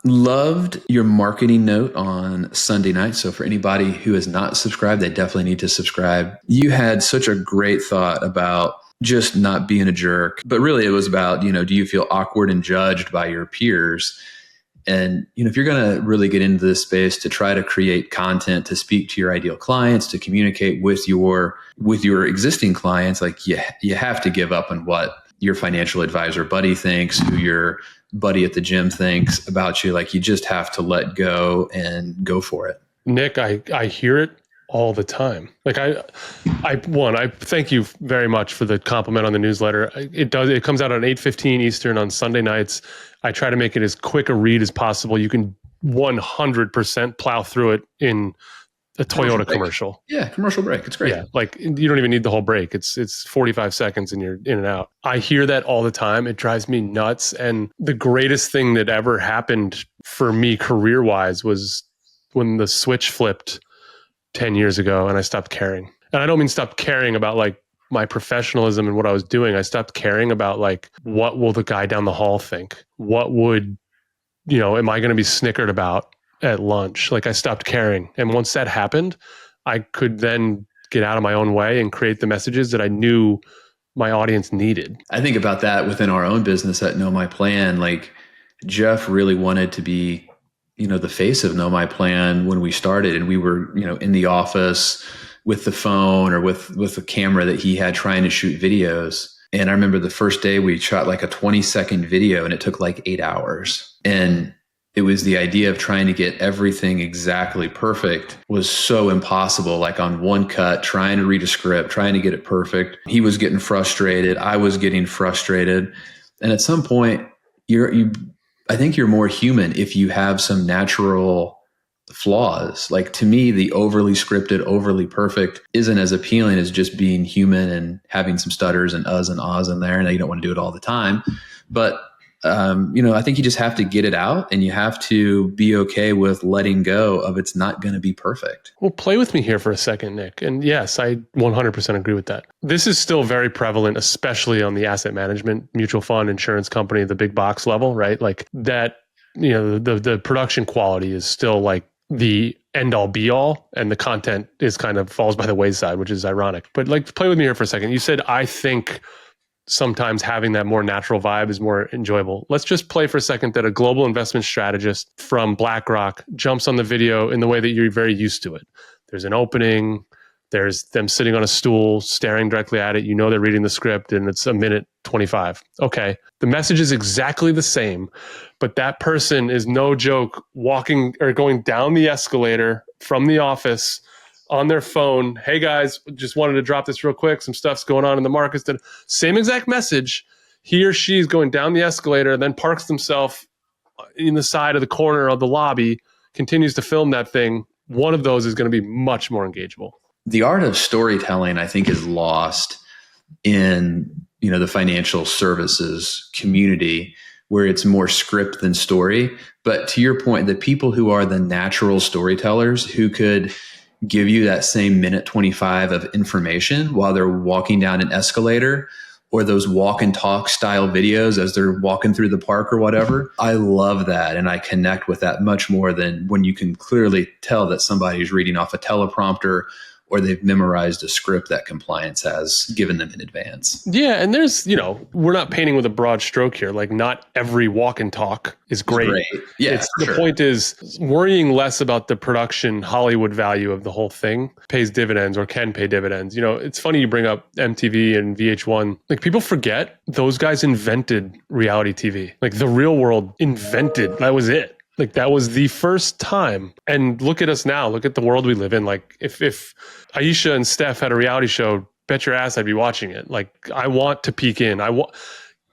Loved your marketing note on Sunday night. So for anybody who has not subscribed, they definitely need to subscribe. You had such a great thought about just not being a jerk, but really it was about, do you feel awkward and judged by your peers? And, if you're going to really get into this space to try to create content, to speak to your ideal clients, to communicate with your existing clients, like you have to give up on what your financial advisor buddy thinks, who your buddy at the gym thinks about you. Like you just have to let go and go for it. Nick, I hear it all the time. Like I thank you very much for the compliment on the newsletter. It comes out on 8:15 Eastern on Sunday nights. I try to make it as quick a read as possible. You can 100% plow through it in a Toyota commercial. Yeah, commercial break. It's great. Yeah, like you don't even need the whole break. It's 45 seconds and you're in and out. I hear that all the time. It drives me nuts. And the greatest thing that ever happened for me career-wise was when the switch flipped 10 years ago and I stopped caring. And I don't mean stop caring about like my professionalism and what I was doing. I stopped caring about like, what will the guy down the hall think? What would, am I going to be snickered about at lunch? Like I stopped caring. And once that happened, I could then get out of my own way and create the messages that I knew my audience needed. I think about that within our own business at Know My Plan. Like Jeff really wanted to be, the face of Know My Plan when we started, and we were, in the office with the phone or with the camera that he had trying to shoot videos. And I remember the first day we shot like a 20-second video and it took like 8 hours. And it was the idea of trying to get everything exactly perfect was so impossible. Like on one cut, trying to read a script, trying to get it perfect. He was getting frustrated. I was getting frustrated. And at some point, I think you're more human if you have some natural flaws. Like to me, the overly scripted, overly perfect isn't as appealing as just being human and having some stutters and uhs and ahs in there. And you don't want to do it all the time. But I think you just have to get it out and you have to be okay with letting go of it's not going to be perfect. Well, play with me here for a second, Nick. And yes, I 100% agree with that. This is still very prevalent, especially on the asset management, mutual fund, insurance company, the big box level, right? Like that, the production quality is still like the end all be all, and the content is kind of falls by the wayside, which is ironic. But like, play with me here for a second. You said, I think sometimes having that more natural vibe is more enjoyable. Let's just play for a second that a global investment strategist from BlackRock jumps on the video in the way that you're very used to it. There's an opening, there's them sitting on a stool, staring directly at it. They're reading the script and it's a minute 25. Okay. The message is exactly the same, but that person is no joke walking or going down the escalator from the office on their phone. Hey guys, just wanted to drop this real quick. Some stuff's going on in the markets. Same exact message. He or she is going down the escalator, then parks themselves in the side of the corner of the lobby, continues to film that thing. One of those is going to be much more engageable. The art of storytelling, I think, is lost in, the financial services community where it's more script than story. But to your point, the people who are the natural storytellers who could give you that same minute 25 of information while they're walking down an escalator, or those walk and talk style videos as they're walking through the park or whatever. I love that. And I connect with that much more than when you can clearly tell that somebody's reading off a teleprompter or they've memorized a script that compliance has given them in advance. Yeah. And there's, we're not painting with a broad stroke here. Like not every walk and talk is great. Yeah. The point is worrying less about the production Hollywood value of the whole thing pays dividends or can pay dividends. It's funny you bring up MTV and VH1. Like people forget those guys invented reality TV. Like the Real World invented, that was it. Like that was the first time. And look at us now. Look at the world we live in. Like if Aisha and Steph had a reality show, bet your ass I'd be watching it. Like I want to peek in.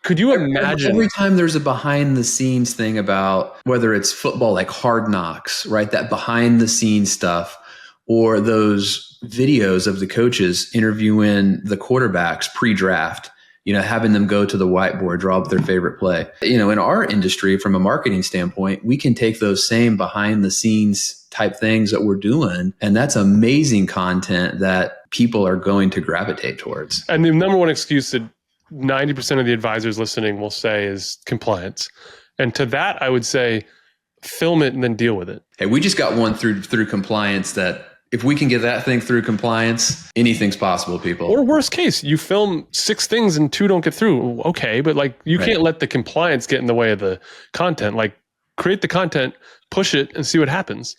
Could you imagine? Every time there's a behind the scenes thing about whether it's football, like Hard Knocks, right? That behind the scenes stuff, or those videos of the coaches interviewing the quarterbacks pre-draft, having them go to the whiteboard, draw up their favorite play. In our industry, from a marketing standpoint, we can take those same behind the scenes type things that we're doing, and that's amazing content that people are going to gravitate towards. And the number one excuse that 90% of the advisors listening will say is compliance. And to that, I would say film it and then deal with it. Hey, we just got one through compliance that if we can get that thing through compliance, anything's possible, people. Or worst case, you film 6 things and 2 don't get through. Okay, but like you can't let the compliance get in the way of the content. Like create the content, push it, and see what happens.